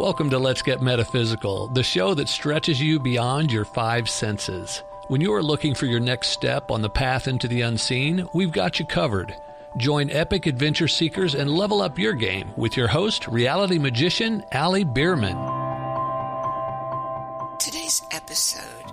Welcome to Let's Get Metaphysical, the show that stretches you beyond your five senses. When you are looking for your next step on the path into the unseen, we've got you covered. Join epic adventure seekers and level up your game with your host, reality magician Bierman. Today's episode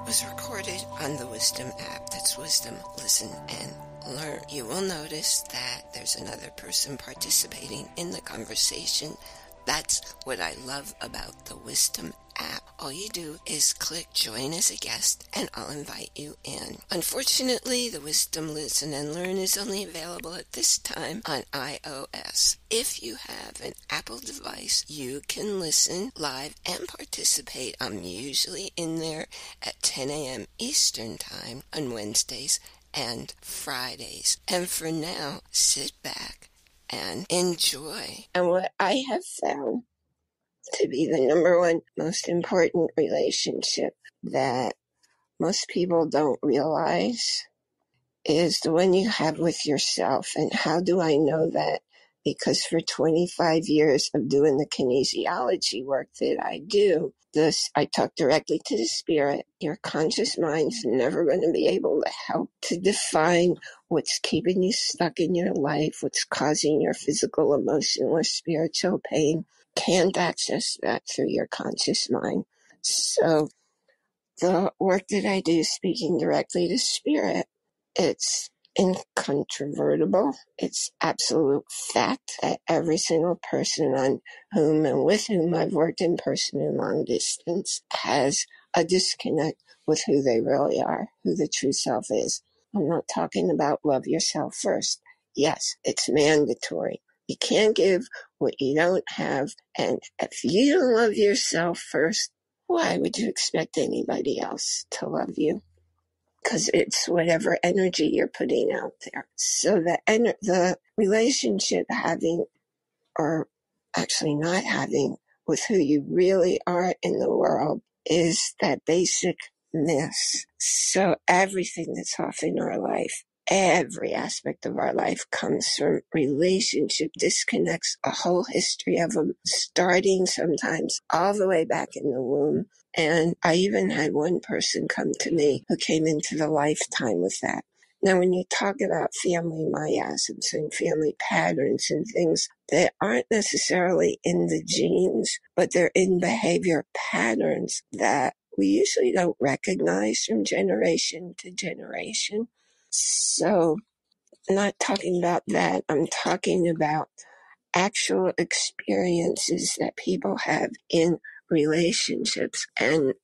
was recorded on the Wisdom app. That's Wisdom, Listen, and Learn. You will notice that there's another person participating in the conversation. That's what I love about the Wisdom app. All you do is click join as a guest and I'll invite you in. Unfortunately, the Wisdom, Listen, and Learn is only available at this time on iOS. If you have an Apple device, you can listen live and participate. I'm usually in there at 10 a.m. Eastern Time on Wednesdays and Fridays. And for now, sit back and enjoy. And what I have found to be the number one most important relationship that most people don't realize is the one you have with yourself. And how do I know that? Because for 25 years of doing the kinesiology work that I do, I talk directly to the spirit. Your conscious mind's never going to be able to help to define what's keeping you stuck in your life, what's causing your physical, emotional, or spiritual pain. Can't access that through your conscious mind. So the work that I do, speaking directly to spirit, it's incontrovertible. It's absolute fact that every single person on whom and with whom I've worked in person and long distance has a disconnect with who they really are, who the true self is. I'm not talking about love yourself first. Yes, it's mandatory. You can't give what you don't have. And if you don't love yourself first, why would you expect anybody else to love you? Because it's whatever energy you're putting out there. So the relationship having, or actually not having, with who you really are in the world is that basic miss. So everything that's off in our life, every aspect of our life comes from relationship disconnects, a whole history of them, starting sometimes all the way back in the womb. And I even had one person come to me who came into the lifetime with that. Now, when you talk about family miasms and family patterns and things that aren't necessarily in the genes, but they're in behavior patterns that we usually don't recognize from generation to generation. So I'm not talking about that. I'm talking about actual experiences that people have in relationships. And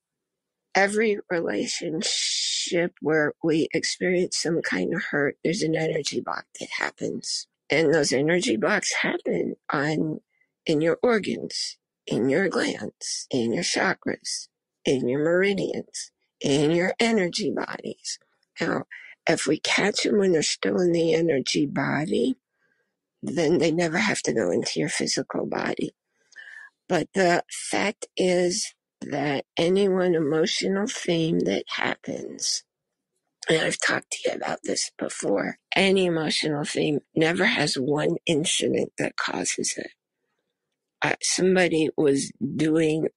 every relationship where we experience some kind of hurt, there's an energy block that happens. And those energy blocks happen in your organs, in your glands, in your chakras, in your meridians, in your energy bodies. Now, if we catch them when they're still in the energy body, then they never have to go into your physical body. But the fact is that any one emotional theme that happens, and I've talked to you about this before, any emotional theme never has one incident that causes it. Somebody was doing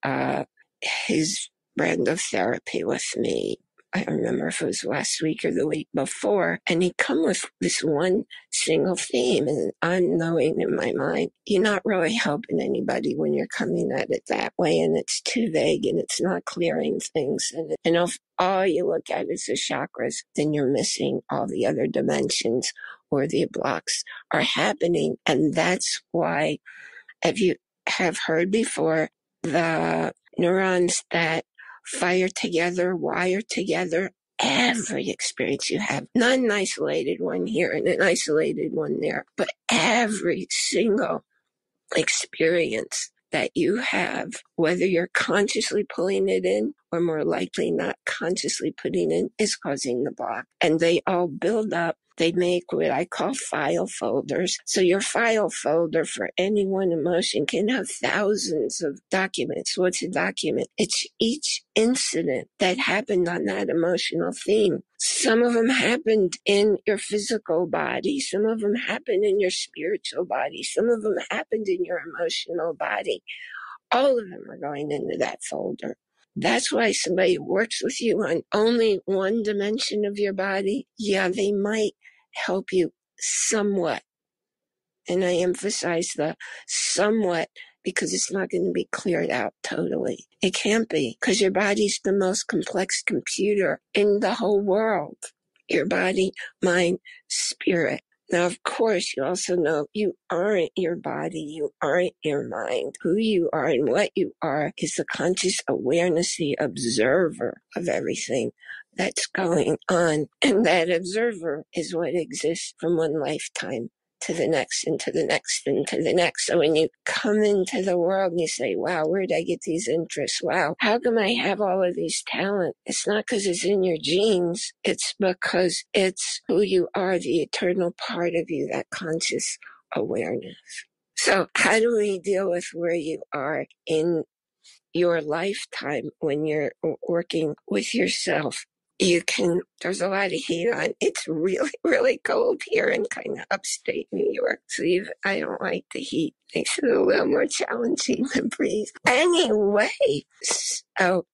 his brand of therapy with me. I don't remember if it was last week or the week before, and he'd come with this one single theme, and I'm knowing in my mind, you're not really helping anybody when you're coming at it that way, and it's too vague, and it's not clearing things. And if all you look at is the chakras, then you're missing all the other dimensions, or the blocks are happening. And that's why, if you have heard before, the neurons that fire together, wire together, every experience you have, not an isolated one here and an isolated one there, but every single experience that you have, whether you're consciously pulling it in or more likely not consciously putting in, is causing the block. And they all build up. They make what I call file folders. So your file folder for any one emotion can have thousands of documents. What's a document? It's each incident that happened on that emotional theme. Some of them happened in your physical body. Some of them happened in your spiritual body. Some of them happened in your emotional body. All of them are going into that folder. That's why somebody works with you on only one dimension of your body. Yeah, they might help you somewhat. And I emphasize the somewhat because it's not going to be cleared out totally. It can't be because your body's the most complex computer in the whole world. Your body, mind, spirit. Now, of course, you also know you aren't your body, you aren't your mind. Who you are and what you are is the conscious awareness, the observer of everything that's going on. And that observer is what exists from one lifetime to the next and to the next and to the next. So when you come into the world and you say, wow, where did I get these interests? Wow, how come I have all of these talents? It's not because it's in your genes. It's because it's who you are, the eternal part of you, that conscious awareness. So how do we deal with where you are in your lifetime when you're working with yourself? There's a lot of heat on. It's really, really cold here in kind of upstate New York. So I don't like the heat. Makes it a little more challenging to breathe. Anyway, so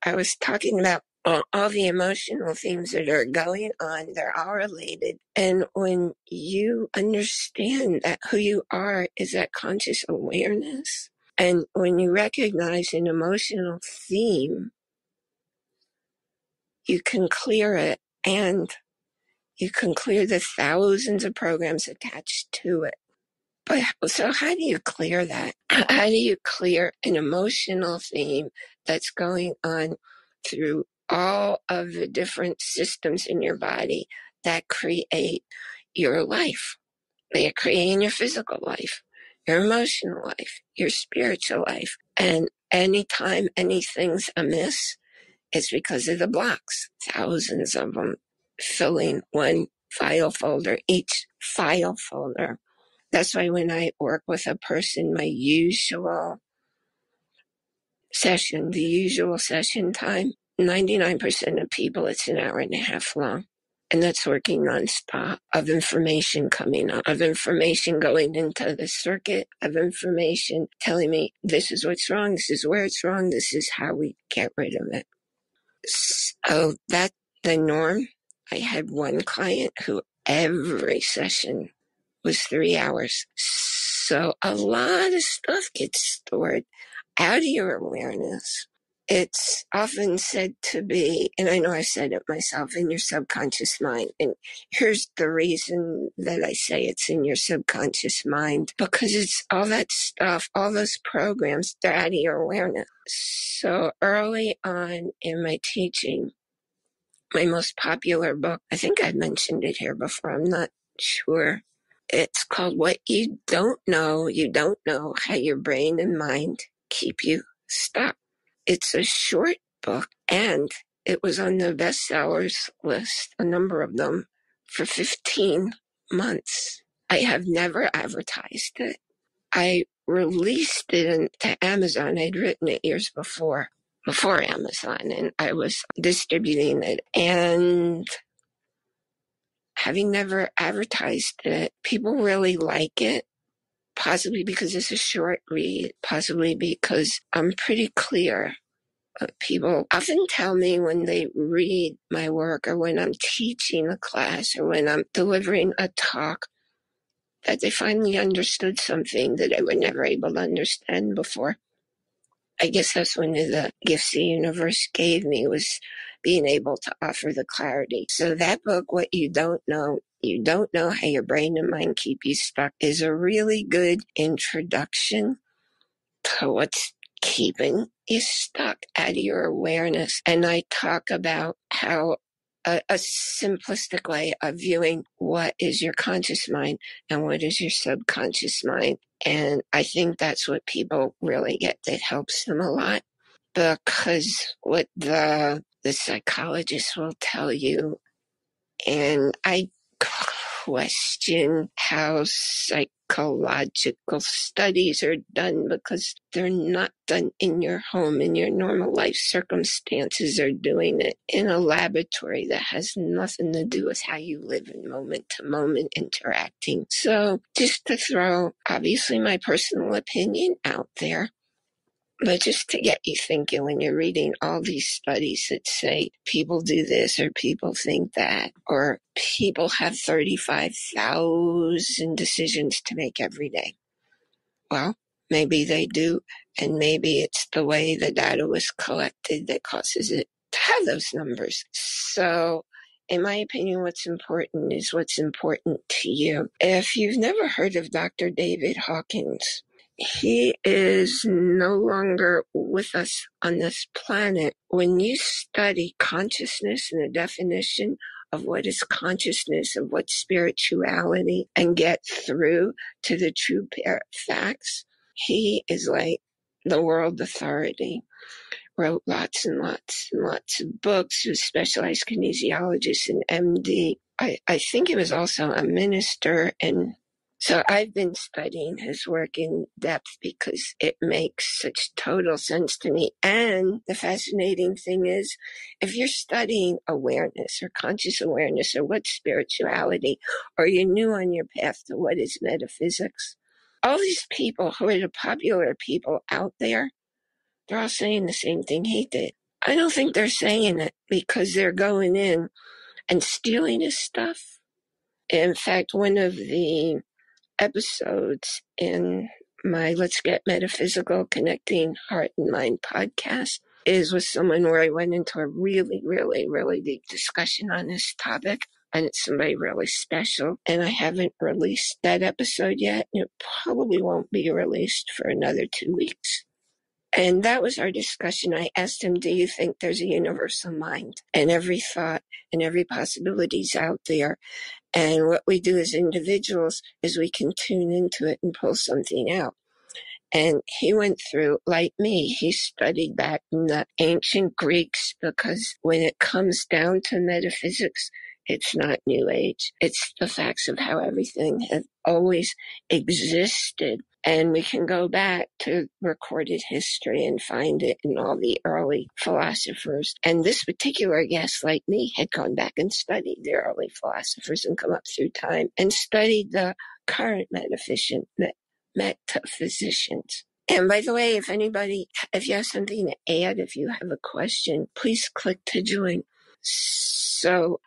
I was talking about all the emotional themes that are going on. They're all related. And when you understand that who you are is that conscious awareness, and when you recognize an emotional theme, you can clear it, and you can clear the thousands of programs attached to it. But so how do you clear that? How do you clear an emotional theme that's going on through all of the different systems in your body that create your life? They are creating your physical life, your emotional life, your spiritual life. And anytime anything's amiss, it's because of the blocks, thousands of them, filling one file folder, each file folder. That's why when I work with a person, my usual session, the usual session time, 99% of people, it's an hour and a half long. And that's working nonstop of information coming up, of information going into the circuit, of information telling me this is what's wrong, this is where it's wrong, this is how we get rid of it. So that's the norm. I had one client who every session was 3 hours. So a lot of stuff gets stored out of your awareness. It's often said to be, and I know I said it myself, in your subconscious mind. And here's the reason that I say it's in your subconscious mind, because it's all that stuff, all those programs, they're out of your awareness. So early on in my teaching, my most popular book, I think I've mentioned it here before, I'm not sure. It's called What You Don't Know How Your Brain and Mind Keep You Stuck. It's a short book, and it was on the bestsellers list, a number of them, for 15 months. I have never advertised it. I released it to Amazon. I'd written it years before Amazon, and I was distributing it. And having never advertised it, people really like it. Possibly because it's a short read, possibly because I'm pretty clear. People often tell me when they read my work or when I'm teaching a class or when I'm delivering a talk that they finally understood something that they were never able to understand before. I guess that's one of the gifts the universe gave me, was being able to offer the clarity. So that book, What You Don't Know How Your Brain and Mind Keep You Stuck, is a really good introduction to what's keeping you stuck out of your awareness. And I talk about how a simplistic way of viewing what is your conscious mind and what is your subconscious mind. And I think that's what people really get, that helps them a lot, because what the psychologists will tell you, and I question how psychological studies are done, because they're not done in your home, in your normal life circumstances. They're doing it in a laboratory that has nothing to do with how you live in moment to moment interacting. So just to throw, obviously, my personal opinion out there, But just to get you thinking, when you're reading all these studies that say people do this or people think that, or people have 35,000 decisions to make every day. Well, maybe they do, and maybe it's the way the data was collected that causes it to have those numbers. So, in my opinion, what's important is what's important to you. If you've never heard of Dr. David Hawkins, he is no longer with us on this planet. When you study consciousness and the definition of what is consciousness, of what spirituality, and get through to the true facts, he is like the world authority. Wrote lots and lots and lots of books. He was a specialized kinesiologist and MD. I think he was also a minister, and so I've been studying his work in depth because it makes such total sense to me. And the fascinating thing is, if you're studying awareness or conscious awareness or what's spirituality, or you're new on your path to what is metaphysics, all these people who are the popular people out there, they're all saying the same thing he did. I don't think they're saying it because they're going in and stealing his stuff. In fact, one of the episodes in my Let's Get Metaphysical Connecting Heart and Mind podcast is with someone where I went into a really, really, really deep discussion on this topic. And it's somebody really special. And I haven't released that episode yet. And it probably won't be released for another 2 weeks. And that was our discussion. I asked him, do you think there's a universal mind? And every thought and every possibility is out there. And what we do as individuals is we can tune into it and pull something out. And he went through, like me, he studied back in the ancient Greeks, because when it comes down to metaphysics, it's not New Age. It's the facts of how everything has always existed. And we can go back to recorded history and find it in all the early philosophers. And this particular guest, like me, had gone back and studied the early philosophers and come up through time and studied the current metaphysicians. And by the way, if you have something to add, if you have a question, please click to join. So,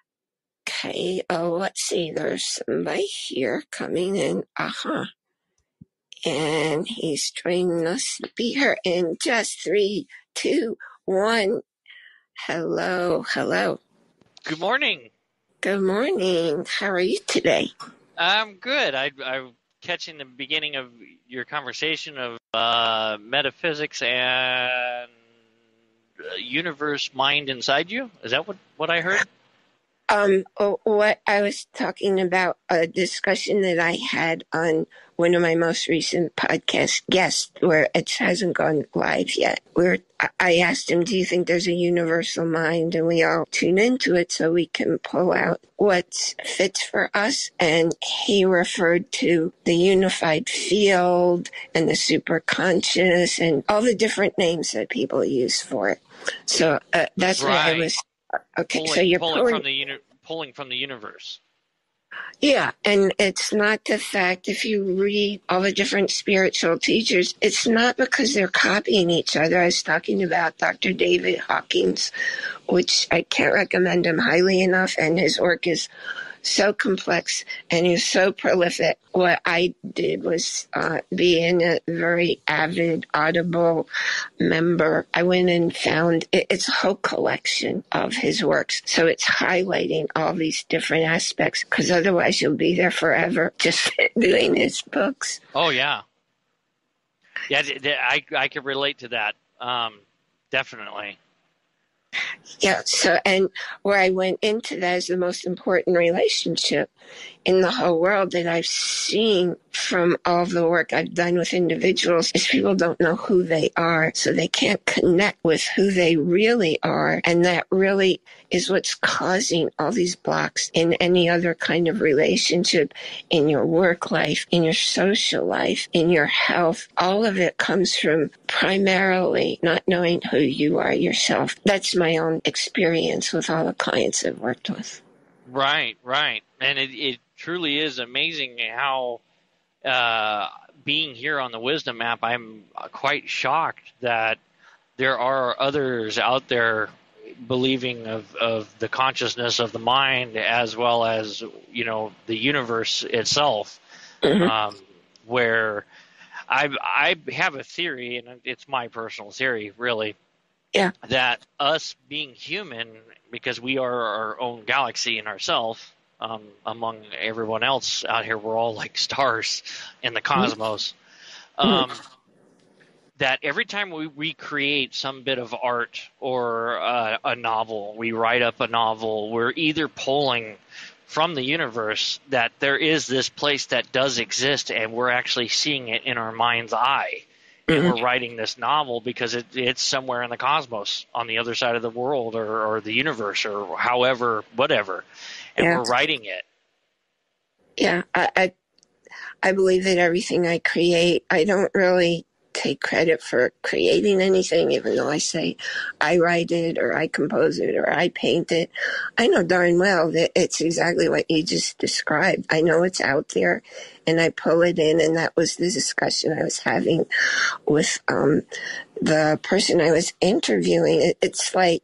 okay, let's see, there's somebody here coming in. And he's joining us to be here in just 3, 2, 1. Hello. Good morning. Good morning. How are you today? I'm good. I'm catching the beginning of your conversation of metaphysics and universe mind inside you. Is that what I heard? What I was talking about, a discussion that I had on one of my most recent podcast guests, where it hasn't gone live yet, where I asked him, do you think there's a universal mind? And we all tune into it so we can pull out what fits for us. And he referred to the unified field and the superconscious and all the different names that people use for it. So that's right. what I was... Okay, so you're pulling from the universe. Yeah, and it's not the fact, if you read all the different spiritual teachers, it's not because they're copying each other. I was talking about Dr. David Hawkins, which I can't recommend him highly enough, and his work is so complex and he's so prolific. What I did was being a very avid Audible member, I went and found it's a whole collection of his works. So it's highlighting all these different aspects, because otherwise you'll be there forever just doing his books. Oh, yeah. Yeah, I could relate to that. Definitely. Yeah, so, and where I went into that is the most important relationship in the whole world that I've seen from all the work I've done with individuals is people don't know who they are, so they can't connect with who they really are. And that really is what's causing all these blocks in any other kind of relationship, in your work life, in your social life, in your health. All of it comes from primarily not knowing who you are yourself. That's my own experience with all the clients I've worked with. Right. And it truly is amazing how being here on the Wisdom app, I'm quite shocked that there are others out there believing of the consciousness of the mind as well as, the universe itself, Mm-hmm. where I have a theory, and it's my personal theory, really, Yeah. that us being human, because we are our own galaxy in ourselves, among everyone else out here, we're all like stars in the cosmos. Mm-hmm. That every time we recreate some bit of art or a novel, we write up a novel, we're either pulling from the universe that there is this place that does exist, and we're actually seeing it in our mind's eye. And Mm-hmm. we're writing this novel because it's somewhere in the cosmos on the other side of the world or the universe or however, whatever. And Yeah. we're writing it. Yeah. I believe that everything I create, I don't really take credit for creating anything, even though I say I write it or I compose it or I paint it. I know darn well that it's exactly what you just described. I know it's out there and I pull it in, and that was the discussion I was having with the person I was interviewing. It's like,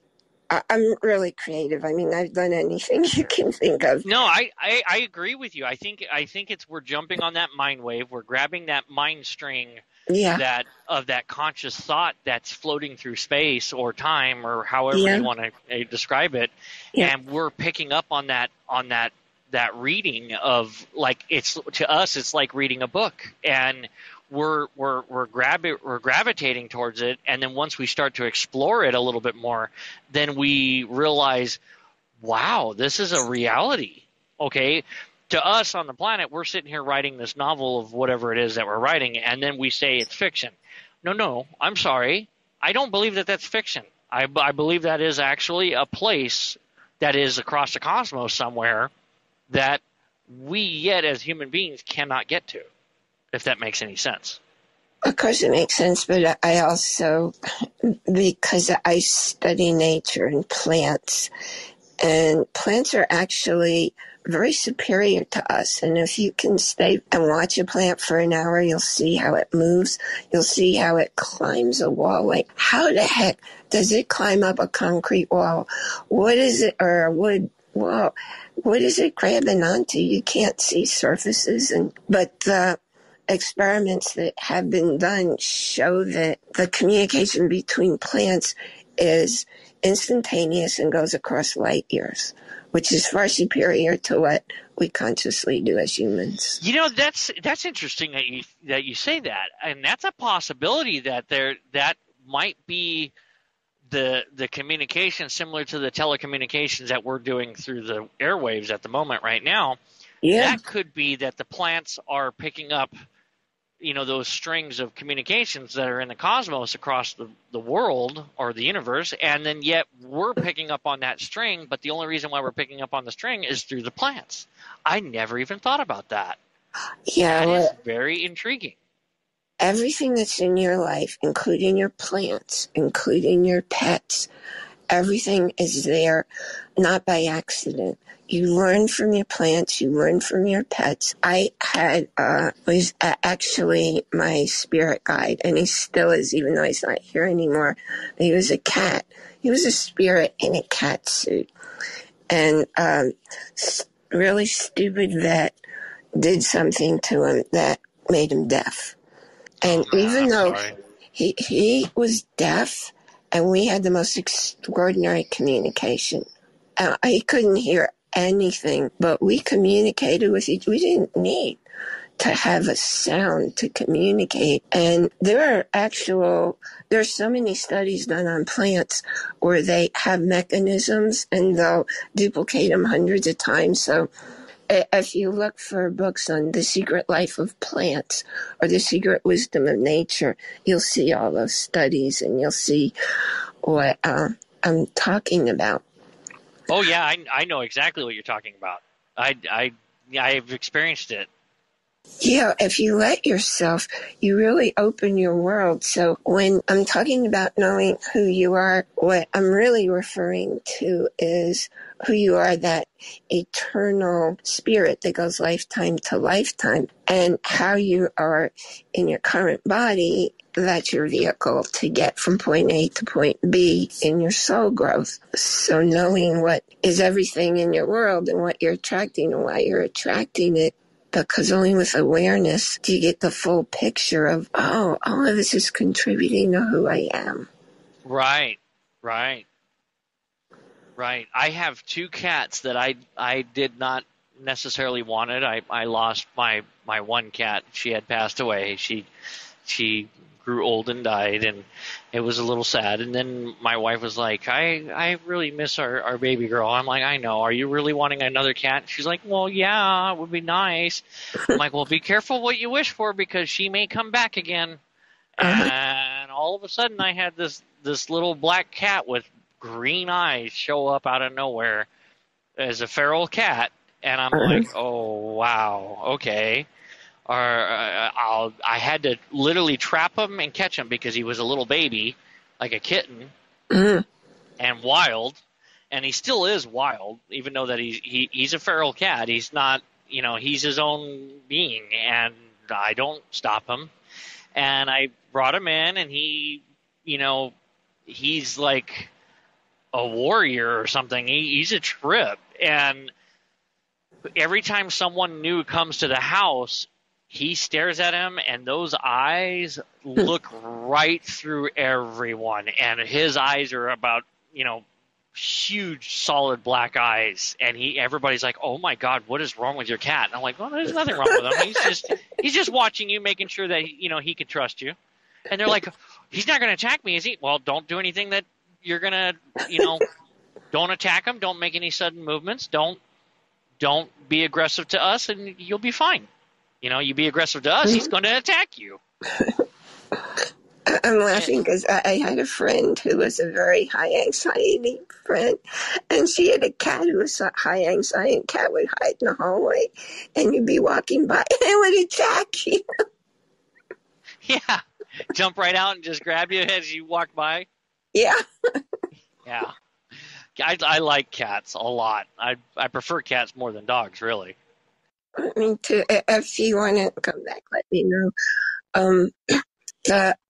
I'm really creative. I mean, I've done anything you can think of. No, I agree with you. I think we're jumping on that mind wave. We're grabbing that mind string Yeah. that conscious thought that's floating through space or time or however Yeah. you want to describe it, Yeah. and we're picking up on that reading of, like, to us it's like reading a book, and we're gravitating towards it, and then once we start to explore it a little bit more, then we realize, wow, this is a reality. Okay, to us on the planet, we're sitting here writing this novel of whatever it is that we're writing, and then we say it's fiction. No, I'm sorry. I don't believe that that's fiction. I believe that is actually a place that is across the cosmos somewhere that we yet as human beings cannot get to, if that makes any sense. Of course it makes sense, but I also, because I study nature and plants are actually very superior to us. And if you can stay and watch a plant for an hour, you'll see how it moves. You'll see how it climbs a wall. Like, how the heck does it climb up a concrete wall? What is it, or a wood wall? What is it grabbing onto? You can't see surfaces. But the experiments that have been done show that the communication between plants is instantaneous and goes across light years, which is far superior to what we consciously do as humans. That's interesting that you say that, and that's a possibility that might be the communication similar to the telecommunications that we're doing through the airwaves at the moment right now. Yeah. That could be that the plants are picking up those strings of communications that are in the cosmos across the world or the universe, and then yet we're picking up on that string, but the only reason why we're picking up on the string is through the plants. I never even thought about that. Yeah. That is very intriguing. Everything that's in your life, including your plants, including your pets, everything is there, not by accident. You learn from your plants, you learn from your pets. I had, was actually my spirit guide, and he still is, even though he's not here anymore. He was a cat. He was a spirit in a cat suit. And, really stupid vet did something to him that made him deaf. And even though he was deaf, and we had the most extraordinary communication. He couldn't hear anything, but we communicated with each. We didn't need to have a sound to communicate. And there's so many studies done on plants where they have mechanisms and they'll duplicate them hundreds of times. So if you look for books on the secret life of plants or the secret wisdom of nature, you'll see all those studies and you'll see what I'm talking about. Oh yeah, I know exactly what you're talking about. I've experienced it. Yeah, if you let yourself, you really open your world. So when I'm talking about knowing who you are, what I'm really referring to is who you are, that eternal spirit that goes lifetime to lifetime, and how you are in your current body. That's your vehicle to get from point A to point B in your soul growth. So knowing what is everything in your world and what you're attracting and why you're attracting it, because only with awareness do you get the full picture of, oh, all of this is contributing to who I am. Right. I have two cats that I did not necessarily wanted. I lost my one cat. She had passed away. She grew old and died, and it was a little sad. And then my wife was like, I really miss our baby girl. I'm like, I know. Are you really wanting another cat? She's like, well, yeah, it would be nice. I'm like, well, be careful what you wish for, because she may come back again. And all of a sudden I had this little black cat with green eyes show up out of nowhere as a feral cat. And I'm like, oh, wow, okay. I had to literally trap him and catch him because he was a little baby, like a kitten, and wild. And he still is wild, even though that he's a feral cat. He's not, he's his own being, and I don't stop him. And I brought him in, and he's like a warrior or something. He's a trip. And every time someone new comes to the house, he stares at him, and those eyes look right through everyone. And his eyes are about, huge, solid black eyes. And everybody's like, oh my God, what is wrong with your cat? And I'm like, well, there's nothing wrong with him. He's just watching you, making sure that, he can trust you. And they're like, he's not going to attack me, is he? Well, don't do anything that you're going to, don't attack him. Don't make any sudden movements. Don't be aggressive to us, and you'll be fine. You be aggressive to us, he's going to attack you. I'm laughing because I had a friend who was a very high anxiety friend, and she had a cat who was a high anxiety, and cat would hide in the hallway, and you'd be walking by, and it would attack you. Yeah, jump right out and just grab you as you walk by. Yeah. Yeah. I like cats a lot. I prefer cats more than dogs, really. Me too. If you want to come back, let me know.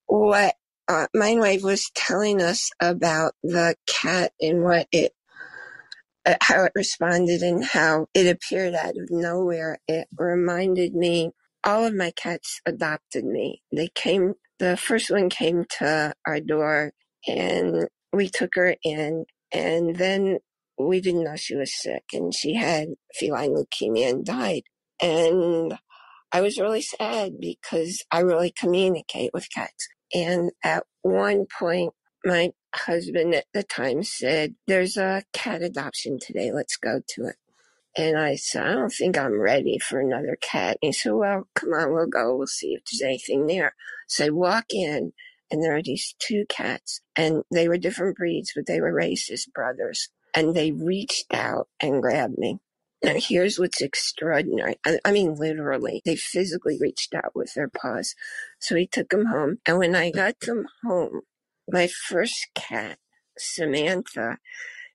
What my wife was telling us about the cat and what how it responded and how it appeared out of nowhere. It reminded me, all of my cats adopted me. The first one came to our door, and we took her in, and then we didn't know she was sick, and she had feline leukemia and died. And I was really sad because I really communicate with cats. And at one point, my husband at the time said, there's a cat adoption today. Let's go to it. And I said, I don't think I'm ready for another cat. And he said, well, come on, we'll go. We'll see if there's anything there. So I walk in, and there are these two cats, and they were different breeds, but they were racist brothers. And they reached out and grabbed me. Now, here's what's extraordinary. I mean, literally, they physically reached out with their paws. So he took them home. And when I got them home, my first cat, Samantha,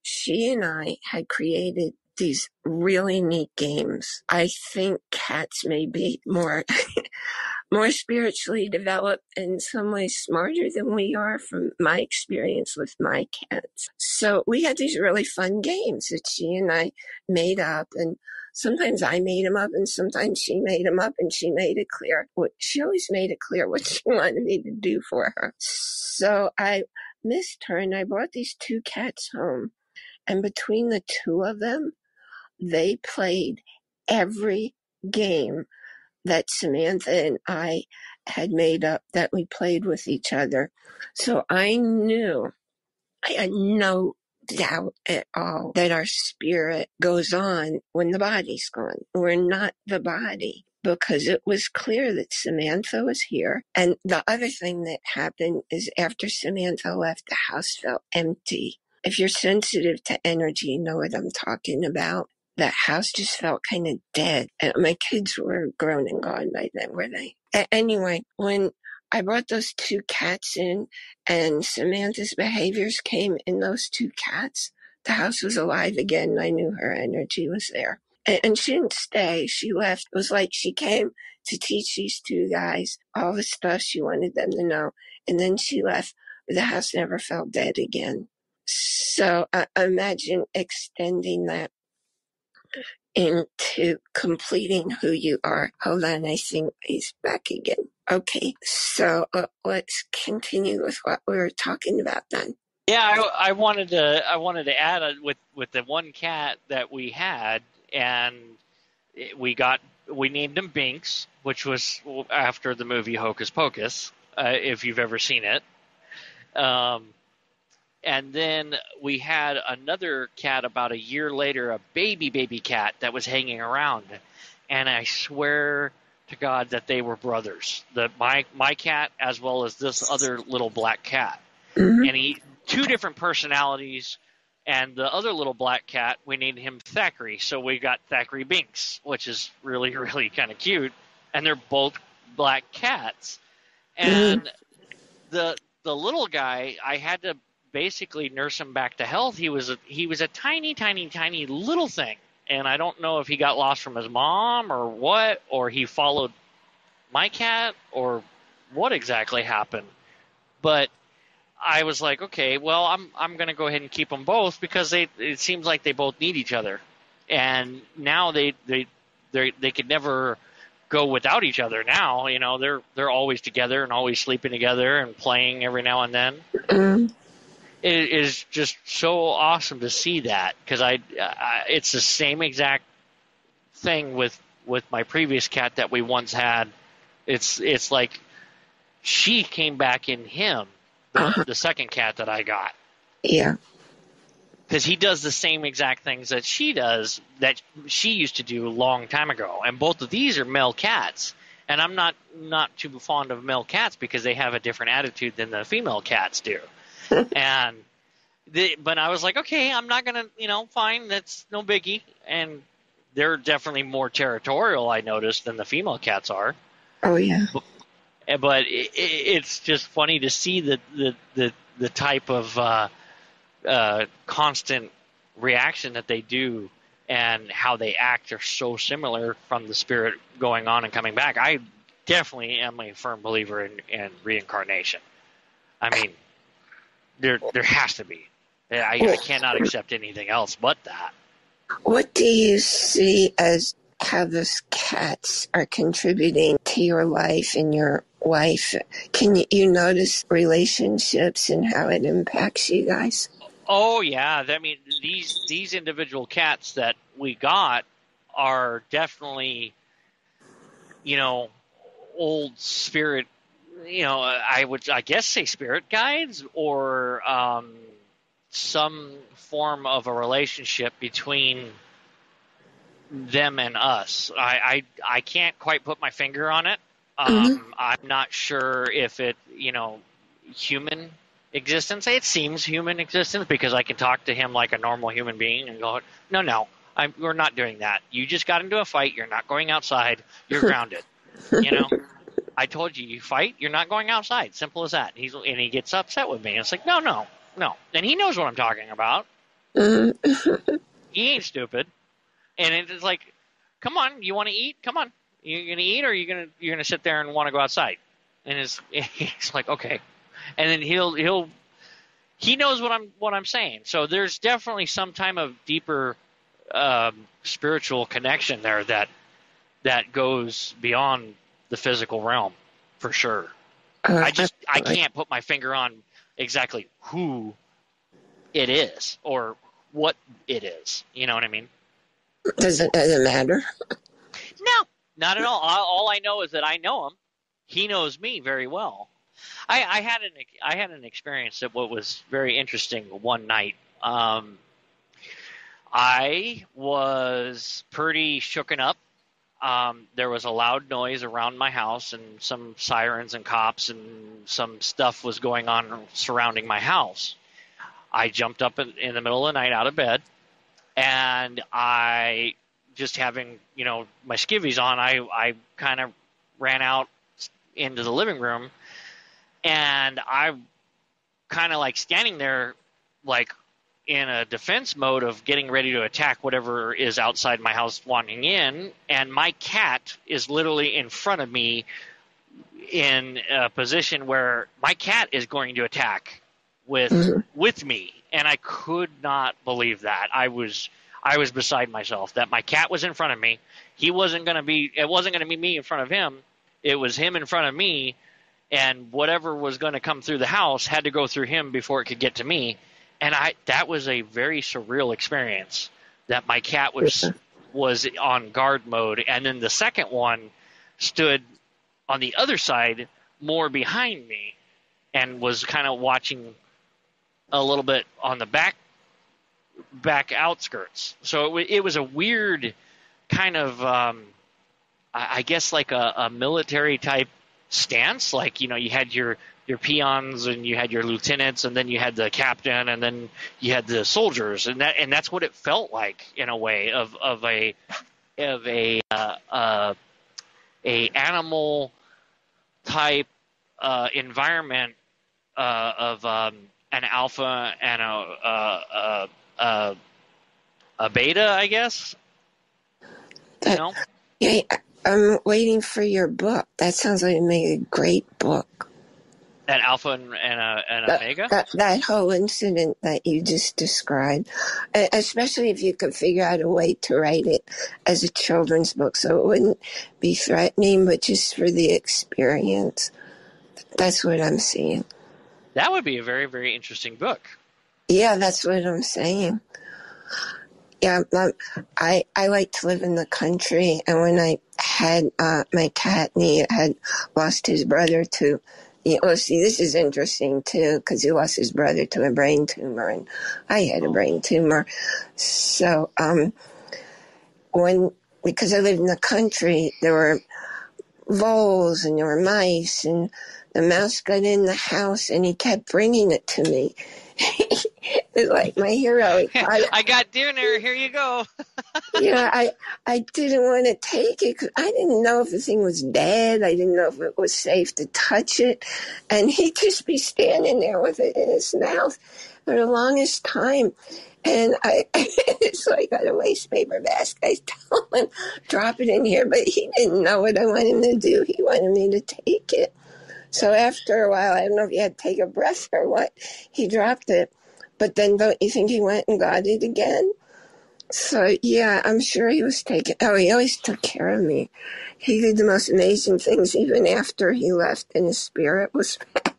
she and I had created these really neat games. I think cats may be more spiritually developed, in some ways smarter than we are, from my experience with my cats. So we had these really fun games that she and I made up, and sometimes I made them up, and sometimes she made them up, and she made it clear. She always made it clear what she wanted me to do for her. So I missed her, and I brought these two cats home. And between the two of them, they played every game that Samantha and I had made up that we played with each other. So I knew, I had no doubt at all that our spirit goes on when the body's gone. We're not the body, because it was clear that Samantha was here. And the other thing that happened is, after Samantha left, the house felt empty. If you're sensitive to energy, you know what I'm talking about. the house just felt kind of dead. And my kids were grown and gone by then, were they? Anyway, when I brought those two cats in and Samantha's behaviors came in those two cats, the house was alive again. And I knew her energy was there. And she didn't stay. She left. It was like she came to teach these two guys all the stuff she wanted them to know. And then she left. The house never felt dead again. So imagine extending that into completing who you are. Hold on, I think he's back again. Okay, so let's continue with what we were talking about then. Yeah, I wanted to add with the one cat that we had, and we named him Binks, which was after the movie Hocus Pocus, if you've ever seen it. And then we had another cat about a year later, a baby cat that was hanging around, and I swear to God that they were brothers. My cat as well as this other little black cat, and he two different personalities. And the other little black cat, we named him Thackeray, so we got Thackeray Binks, which is really, really kind of cute. And they're both black cats. And the little guy, I had to basically nurse him back to health. He was a tiny, tiny, tiny little thing, and I don't know if he got lost from his mom or what, or he followed my cat, or what exactly happened. But I was like, okay, well, I'm going to go ahead and keep them both because it seems like they both need each other, and now they could never go without each other. Now, you know, they're always together and always sleeping together and playing every now and then. It is just so awesome to see that, because it's the same exact thing with my previous cat that we once had. It's like she came back in him. The second cat that I got. Yeah. Because he does the same exact things that she does, that she used to do a long time ago. And both of these are male cats. And I'm not too fond of male cats because they have a different attitude than the female cats do. But I was like, okay, I'm not going to, fine, that's no biggie. And they're definitely more territorial, I noticed, than the female cats are. Oh, yeah. But it's just funny to see the type of constant reaction that they do and how they act are so similar from the spirit going on and coming back. I definitely am a firm believer in reincarnation. I mean, there has to be. I cannot accept anything else but that. What do you see as how those cats are contributing to your life and your wife? Can you notice relationships and how it impacts you guys? Oh yeah, I mean these individual cats that we got are definitely, old spirit. I guess say spirit guides, or some form of a relationship between them and us. I can't quite put my finger on it. I'm not sure if it, human existence. It seems human existence because I can talk to him like a normal human being and go, no, we're not doing that. You just got into a fight. You're not going outside. You're grounded. I told you, you fight. You're not going outside. Simple as that. And he gets upset with me. And it's like, no. And he knows what I'm talking about. He ain't stupid. And it's like, come on, you want to eat? Come on. You're going to eat, or you're going to sit there and want to go outside? And he's like, okay. And then he knows what I'm saying. So there's definitely some type of deeper spiritual connection there that goes beyond the physical realm, for sure. I can't put my finger on exactly who it is or what it is. You know what I mean? Does it matter? No, not at all. All I know is that I know him. He knows me very well. I had an experience that was very interesting one night. I was pretty shooken up. There was a loud noise around my house and some sirens and cops and some stuff was going on surrounding my house. I jumped up in the middle of the night out of bed, and I just having, my skivvies on, I kind of ran out into the living room, and I kind of like standing there like in a defense mode of getting ready to attack whatever is outside my house wandering in, and my cat is literally in front of me in a position where my cat is going to attack with me, and I could not believe that. I was beside myself that my cat was in front of me. It wasn't going to be me in front of him. It was him in front of me, and whatever was going to come through the house had to go through him before it could get to me. And that was a very surreal experience, that my cat was on guard mode. And then the second one stood on the other side, more behind me, and was kind of watching a little bit on the back outskirts. So it was a weird kind of, I guess, like a military type stance. Like, you had your peons, and you had your lieutenants, and then you had the captain, and then you had the soldiers, and that's what it felt like, in a way, of a animal type environment, of an alpha and a beta, I guess. Yeah, I'm waiting for your book. That sounds like it made a great book. An alpha and an omega? That whole incident that you just described, especially if you could figure out a way to write it as a children's book so it wouldn't be threatening, but just for the experience. That's what I'm seeing. That would be a very, very interesting book. Yeah, that's what I'm saying. Yeah, I like to live in the country, and when I had my cat, and he had lost his brother to... Well, see, this is interesting, too, because he lost his brother to a brain tumor, and I had a brain tumor. So, because I lived in the country, there were voles and there were mice, and the mouse got in the house, and he kept bringing it to me. It's like my hero. I got dinner. Here you go. I didn't want to take it because I didn't know if the thing was dead. I didn't know if it was safe to touch it. And he'd just be standing there with it in his mouth for the longest time. And it's like I got a waste paper basket. I told him, drop it in here. But he didn't know what I wanted him to do. He wanted me to take it. So after a while, I don't know if he had to take a breath or what, he dropped it. But then don't you think he went and got it again? So, yeah, I'm sure he was taking... Oh, he always took care of me. He did the most amazing things even after he left and his spirit was back.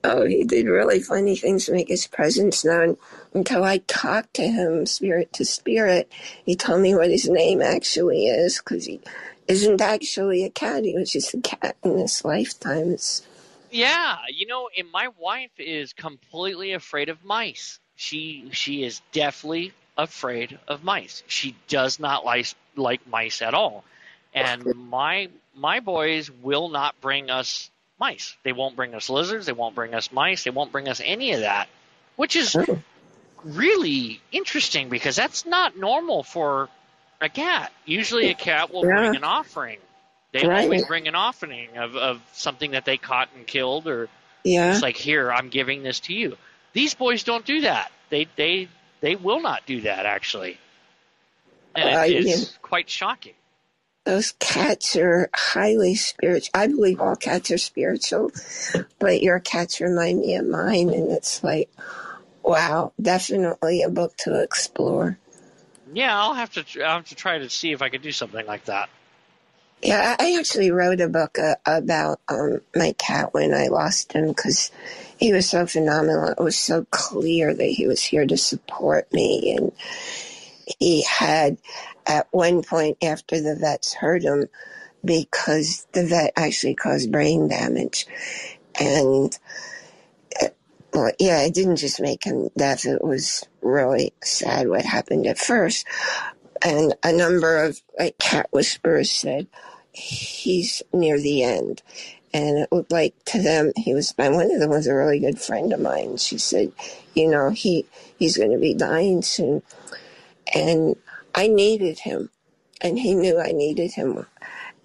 Oh, he did really funny things to make his presence known. Until I talked to him, spirit to spirit, he told me what his name actually is, because he isn't actually a cat. He was just a cat in this lifetime. Yeah, and my wife is completely afraid of mice. She is definitely afraid of mice. She does not like mice at all. And my boys will not bring us mice. They won't bring us lizards. They won't bring us mice. They won't bring us any of that, which is really interesting because that's not normal for a cat. Usually a cat will bring an offering. They always bring an offering of something that they caught and killed, or it's like, here, I'm giving this to you. These boys don't do that. They will not do that, actually. And it's quite shocking. Those cats are highly spiritual. I believe all cats are spiritual, but your cats remind me of mine, and it's like, wow, definitely a book to explore. Yeah, I'll have to try to see if I could do something like that. Yeah, I actually wrote a book about my cat when I lost him because he was so phenomenal. It was so clear that he was here to support me. And he had, at one point after the vets hurt him, because the vet actually caused brain damage. And, it didn't just make him deaf. It was really sad what happened at first. And a number of cat whisperers said, he's near the end. And it looked like to them he was, and one of them was a really good friend of mine. She said, he's going to be dying soon. And I needed him, and he knew I needed him.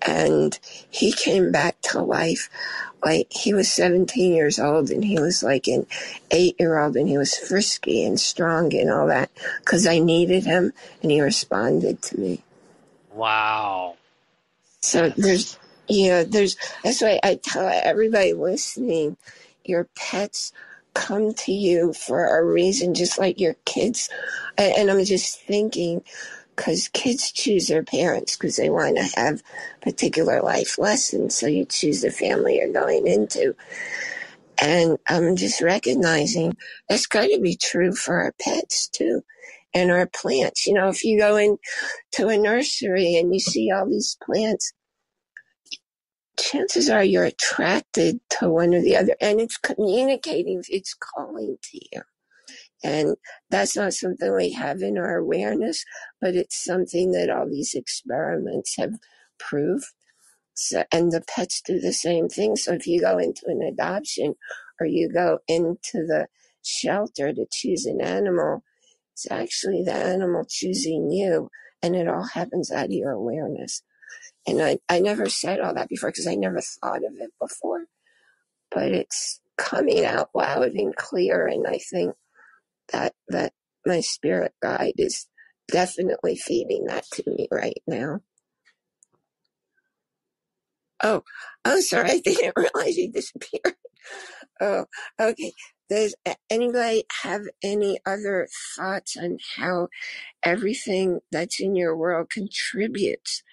And he came back to life. Like, he was 17 years old, and he was like an 8-year-old, and he was frisky and strong and all that, because I needed him, and he responded to me. Wow. So that's why I tell everybody listening, your pets come to you for a reason, just like your kids. And I'm just thinking, because kids choose their parents because they want to have particular life lessons. So you choose the family you're going into. And I'm just recognizing that's got to be true for our pets too, and our plants. You know, if you go into a nursery and you see all these plants, chances are you're attracted to one or the other, and it's communicating, it's calling to you. And that's not something we have in our awareness, but it's something that all these experiments have proved. So, and the pets do the same thing. So if you go into an adoption or you go into the shelter to choose an animal, it's actually the animal choosing you, and it all happens out of your awareness. And I never said all that before because I never thought of it before, but it's coming out loud and clear. And I think that my spirit guide is definitely feeding that to me right now. Oh, sorry, I didn't realize you disappeared. Oh, okay. Does anybody have any other thoughts on how everything that's in your world contributes?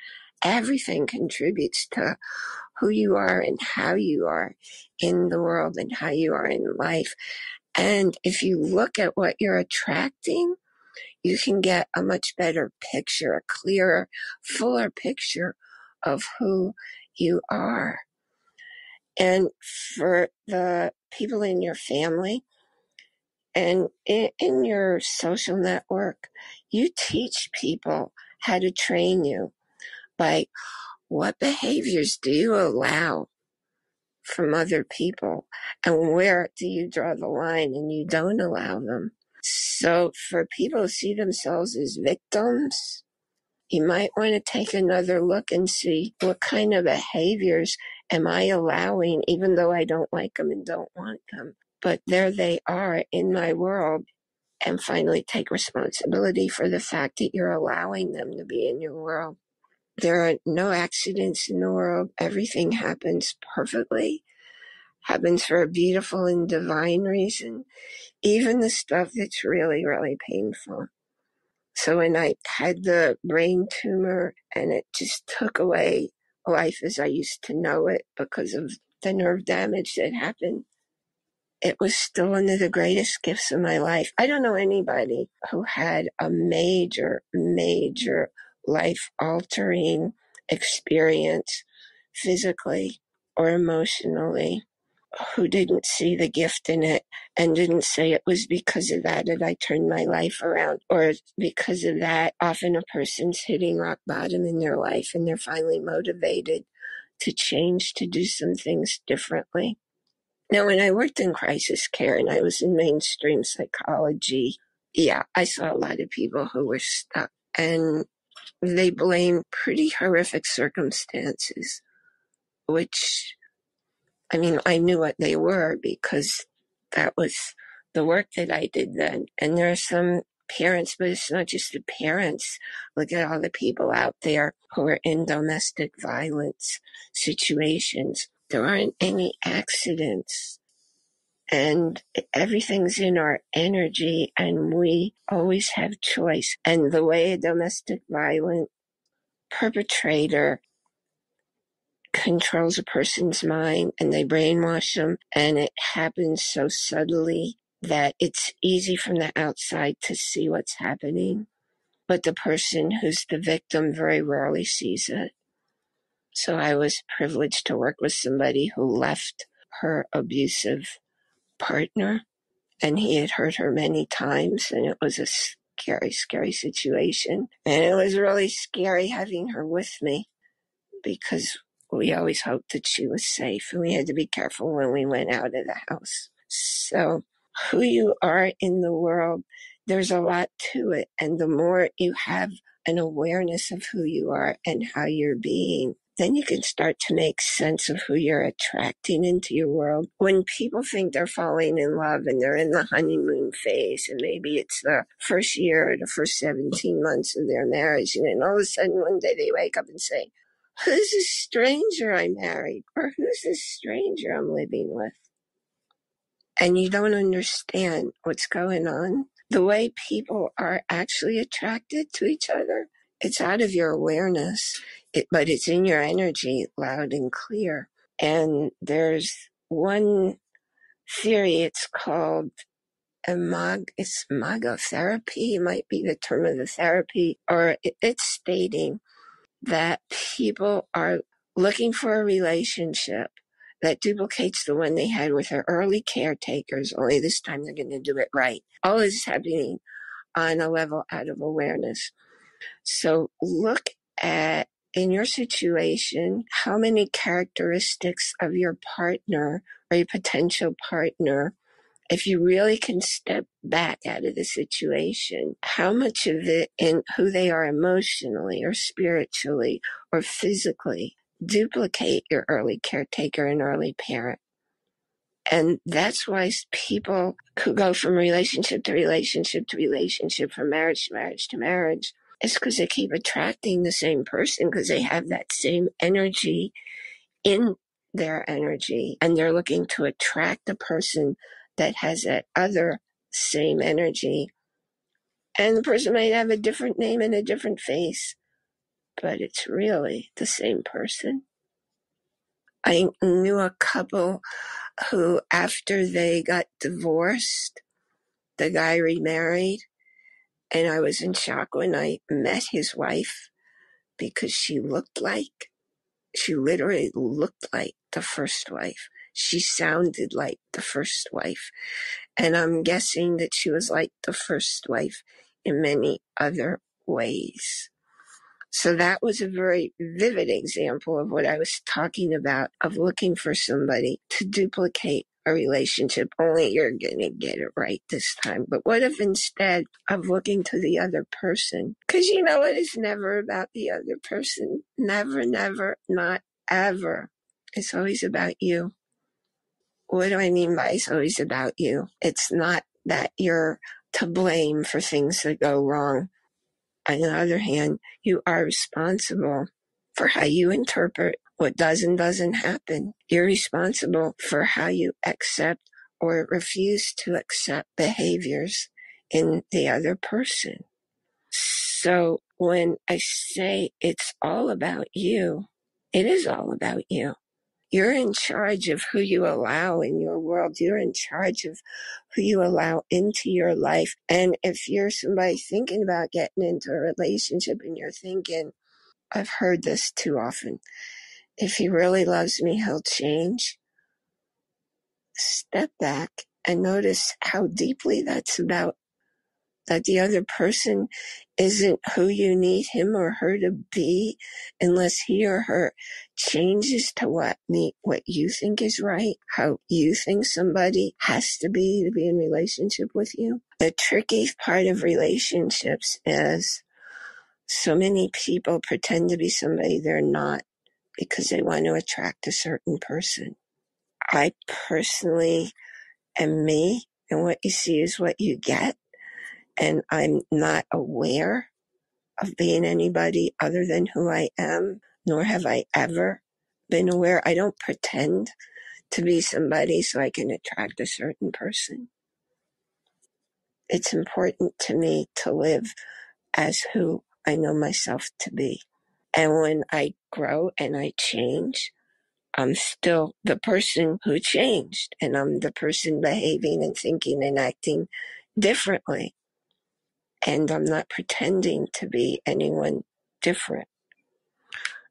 Everything contributes to who you are and how you are in the world and how you are in life. And if you look at what you're attracting, you can get a much better picture, a clearer, fuller picture of who you are. And for the people in your family and in your social network, you teach people how to train you by what behaviors do you allow from other people, and where do you draw the line and you don't allow them. So for people who see themselves as victims, you might want to take another look and see what kind of behaviors am I allowing, even though I don't like them and don't want them. But there they are in my world, and finally take responsibility for the fact that you're allowing them to be in your world. There are no accidents in the world. Everything happens perfectly, happens for a beautiful and divine reason, even the stuff that's really, really painful. So when I had the brain tumor and it just took away life as I used to know it because of the nerve damage that happened, it was still one of the greatest gifts of my life. I don't know anybody who had a major, major life-altering experience physically or emotionally who didn't see the gift in it and didn't say it was because of that I turned my life around, or because of that. Often a person's hitting rock bottom in their life and they're finally motivated to change, to do some things differently. Now, when I worked in crisis care and I was in mainstream psychology, yeah, I saw a lot of people who were stuck, and they blame pretty horrific circumstances, which, I mean, I knew what they were because that was the work that I did then. And there are some parents, but it's not just the parents. Look at all the people out there who are in domestic violence situations. There aren't any accidents. And everything's in our energy, and we always have choice. And the way a domestic violent perpetrator controls a person's mind and they brainwash them, and it happens so subtly that it's easy from the outside to see what's happening, but the person who's the victim very rarely sees it. So I was privileged to work with somebody who left her abusive partner, and he had hurt her many times, and it was a scary, scary situation. And it was really scary having her with me because we always hoped that she was safe, and we had to be careful when we went out of the house. So who you are in the world there's a lot to it. And the more you have an awareness of who you are and how you're being, then you can start to make sense of who you're attracting into your world. When people think they're falling in love and they're in the honeymoon phase, and maybe it's the first year or the first 17 months of their marriage, and then all of a sudden one day they wake up and say, who's this stranger I married? Or who's this stranger I'm living with? And you don't understand what's going on. The way people are actually attracted to each other, it's out of your awareness, but it's in your energy, loud and clear. And there's one theory, it's called imagotherapy, might be the term of the therapy, or it's stating that people are looking for a relationship that duplicates the one they had with their early caretakers, only this time they're going to do it right. All this is happening on a level out of awareness. So look at, in your situation, how many characteristics of your partner or your potential partner, if you really can step back out of the situation, how much of it in who they are emotionally or spiritually or physically duplicate your early caretaker and early parent. And that's why people who go from relationship to relationship to relationship, from marriage to marriage to marriage, it's because they keep attracting the same person because they have that same energy in their energy, and they're looking to attract the person that has that other same energy. And the person might have a different name and a different face, but it's really the same person. I knew a couple who, after they got divorced, the guy remarried, and I was in shock when I met his wife because she literally looked like the first wife. She sounded like the first wife. And I'm guessing that she was like the first wife in many other ways. So that was a very vivid example of what I was talking about, of looking for somebody to duplicate a relationship, only you're going to get it right this time. But what if instead of looking to the other person, because you know it is never about the other person, never, never, not ever. It's always about you. What do I mean by it's always about you? It's not that you're to blame for things that go wrong. On the other hand, you are responsible for how you interpret what does and doesn't happen. You're responsible for how you accept or refuse to accept behaviors in the other person. So when I say it's all about you, it is all about you. You're in charge of who you allow in your world. You're in charge of who you allow into your life. And if you're somebody thinking about getting into a relationship and you're thinking, I've heard this too often, if he really loves me, he'll change. Step back and notice how deeply that's about that the other person isn't who you need him or her to be unless he or her changes to what you think is right, how you think somebody has to be in relationship with you. The tricky part of relationships is so many people pretend to be somebody they're not because they want to attract a certain person. I personally am me, and what you see is what you get. And I'm not aware of being anybody other than who I am, nor have I ever been aware. I don't pretend to be somebody so I can attract a certain person. It's important to me to live as who I know myself to be. And when I grow and I change, I'm still the person who changed, and I'm the person behaving and thinking and acting differently. And I'm not pretending to be anyone different.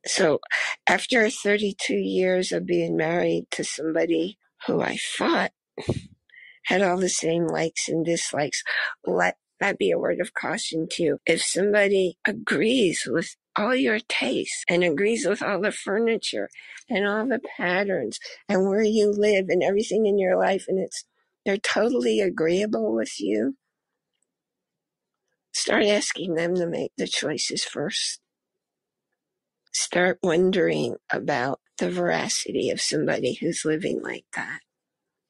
So after 32 years of being married to somebody who I thought had all the same likes and dislikes, let that be a word of caution to you. If somebody agrees with all your tastes and agrees with all the furniture and all the patterns and where you live and everything in your life, and they're totally agreeable with you, Start asking them to make the choices first. Start wondering about the veracity of somebody who's living like that.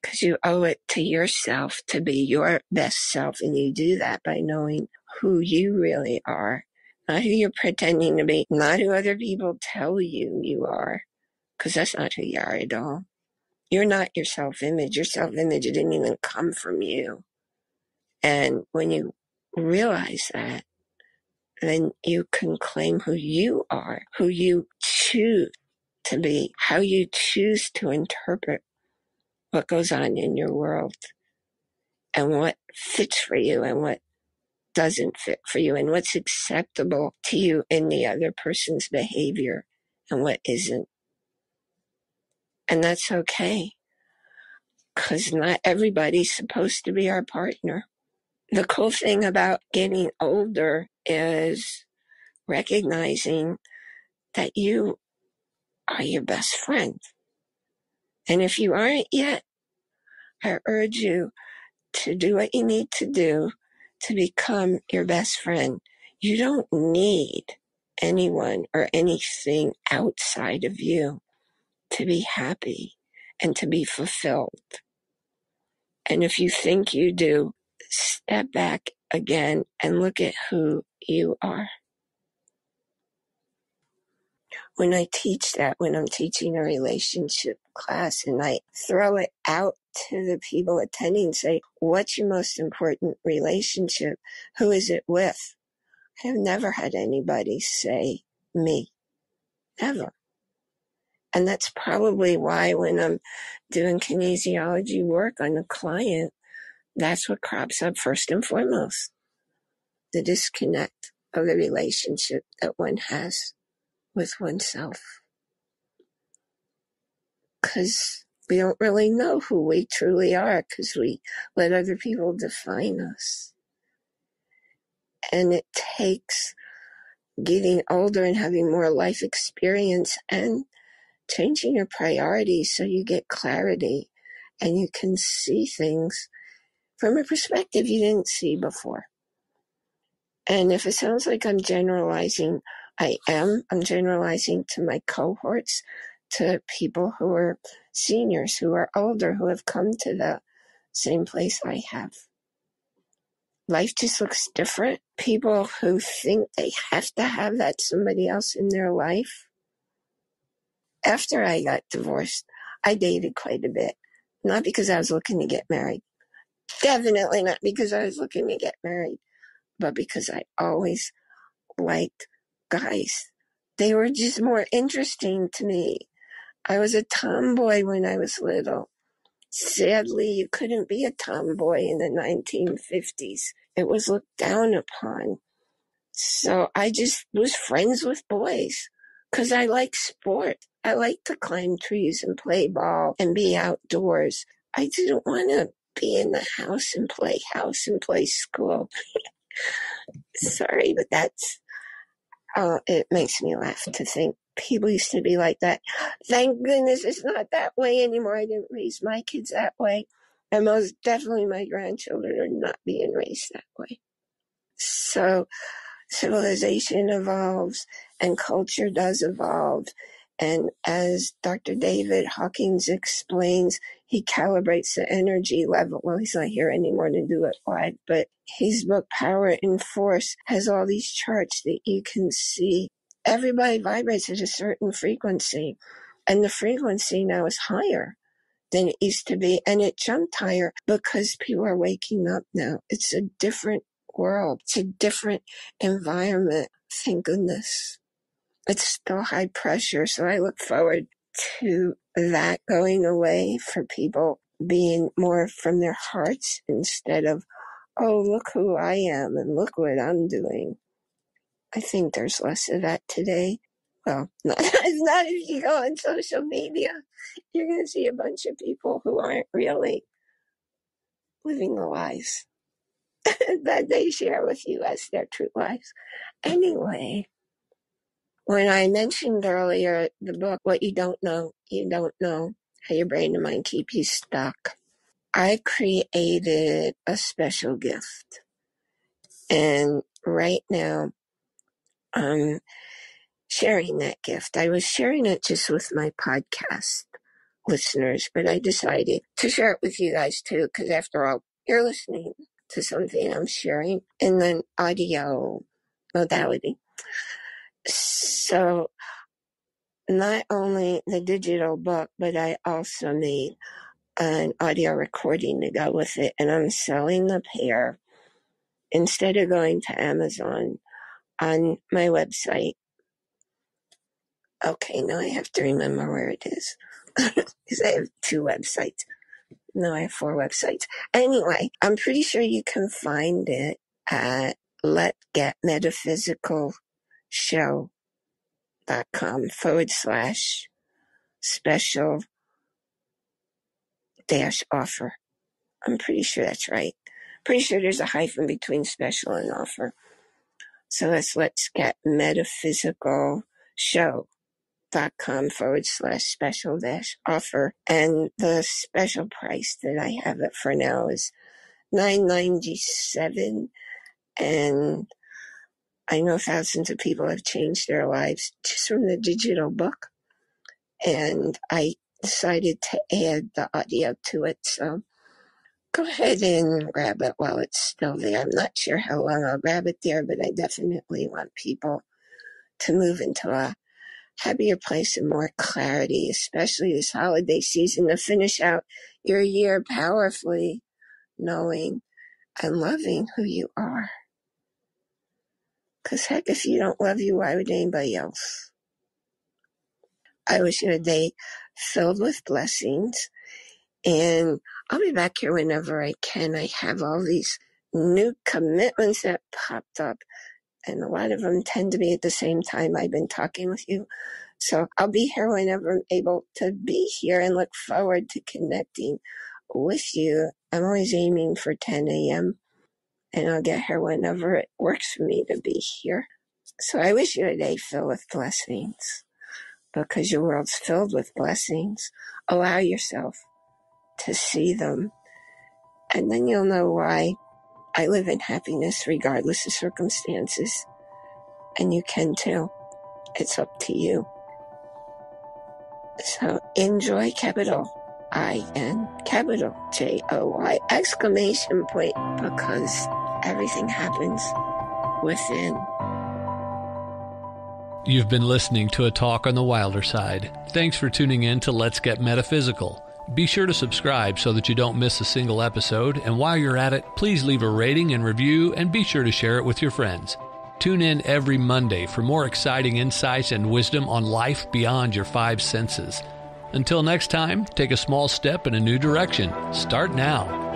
Because you owe it to yourself to be your best self, and you do that by knowing who you really are. Not who you're pretending to be, not who other people tell you you are, because that's not who you are at all. You're not your self-image. Your self-image didn't even come from you. And when you realize that, then you can claim who you are, who you choose to be, how you choose to interpret what goes on in your world, and what fits for you and what doesn't fit for you, and what's acceptable to you in the other person's behavior and what isn't. And that's okay, because not everybody's supposed to be our partner. The cool thing about getting older is recognizing that you are your best friend. And if you aren't yet, I urge you to do what you need to do to become your best friend. You don't need anyone or anything outside of you to be happy and to be fulfilled. And if you think you do, step back again and look at who you are. When I teach that, when I'm teaching a relationship class, and I throw it out to the people attending, say, what's your most important relationship? Who is it with? I have never had anybody say me. Never. And that's probably why when I'm doing kinesiology work on a client, that's what crops up first and foremost. The disconnect of the relationship that one has with oneself. Because we don't really know who we truly are, because we let other people define us. And it takes getting older and having more life experience and changing your priorities so you get clarity and you can see things from a perspective you didn't see before. And if it sounds like I'm generalizing, I am. I'm generalizing to my cohorts, to people who are seniors, who are older, who have come to the same place I have. Life just looks different. People who think they have to have that somebody else in their life. After I got divorced, I dated quite a bit. Not because I was looking to get married. Definitely not because I was looking to get married, but because I always liked guys. They were just more interesting to me. I was a tomboy when I was little. Sadly, you couldn't be a tomboy in the 1950s. It was looked down upon. So I just was friends with boys because I like sport. I like to climb trees and play ball and be outdoors. I didn't want to be in the house and play school. Sorry, but that's, it makes me laugh to think people used to be like that. Thank goodness it's not that way anymore. I didn't raise my kids that way. And most definitely my grandchildren are not being raised that way. So civilization evolves and culture does evolve. And as Dr. David Hawkins explains, he calibrates the energy level. Well, he's not here anymore to do it live, but his book, Power and Force, has all these charts that you can see. Everybody vibrates at a certain frequency, and the frequency now is higher than it used to be, and it jumped higher because people are waking up now. It's a different world. It's a different environment. Thank goodness. It's still high pressure, so I look forward to that going away, for people being more from their hearts instead of, oh, look who I am and look what I'm doing. I think there's less of that today. Well, not if you go on social media. You're going to see a bunch of people who aren't really living the lives that they share with you as their true lives. Anyway, when I mentioned earlier the book, What You Don't Know, How Your Brain and Mind Keep You Stuck, I created a special gift. And right now I'm sharing that gift. I was sharing it just with my podcast listeners, but I decided to share it with you guys too, because after all, you're listening to something I'm sharing in an audio modality. So not only the digital book, but I also made an audio recording to go with it, and I'm selling the pair instead of going to Amazon on my website. Okay, now I have to remember where it is because I have 2 websites. No, I have 4 websites. Anyway, I'm pretty sure you can find it at letgetmetaphysicalshow.com/special-offer. I'm pretty sure that's right. Pretty sure there's a hyphen between special and offer. So let's get metaphysical show.com/special-offer. And the special price that I have it for now is $9.97. And I know thousands of people have changed their lives just from the digital book. And I decided to add the audio to it. So go ahead and grab it while it's still there. I'm not sure how long I'll grab it there, but I definitely want people to move into a happier place and more clarity, especially this holiday season, to finish out your year powerfully, knowing and loving who you are. Because heck, if you don't love you, why would anybody else? I wish you a day filled with blessings, and I'll be back here whenever I can. I have all these new commitments that popped up, and a lot of them tend to be at the same time I've been talking with you. So I'll be here whenever I'm able to be here, and look forward to connecting with you. I'm always aiming for 10 a.m., and I'll get here whenever it works for me to be here. So I wish you a day filled with blessings, because your world's filled with blessings. Allow yourself to see them, and then you'll know why I live in happiness regardless of circumstances. And you can too. It's up to you. So enjoy, capital I-N, capital J-O-Y, exclamation point, because everything happens within. You've been listening to a talk on the wilder side. Thanks for tuning in to Let's Get Metaphysical. Be sure to subscribe so that you don't miss a single episode, and while you're at it, please leave a rating and review, and be sure to share it with your friends. Tune in every Monday for more exciting insights and wisdom on life beyond your 5 senses. Until next time, take a small step in a new direction. Start now.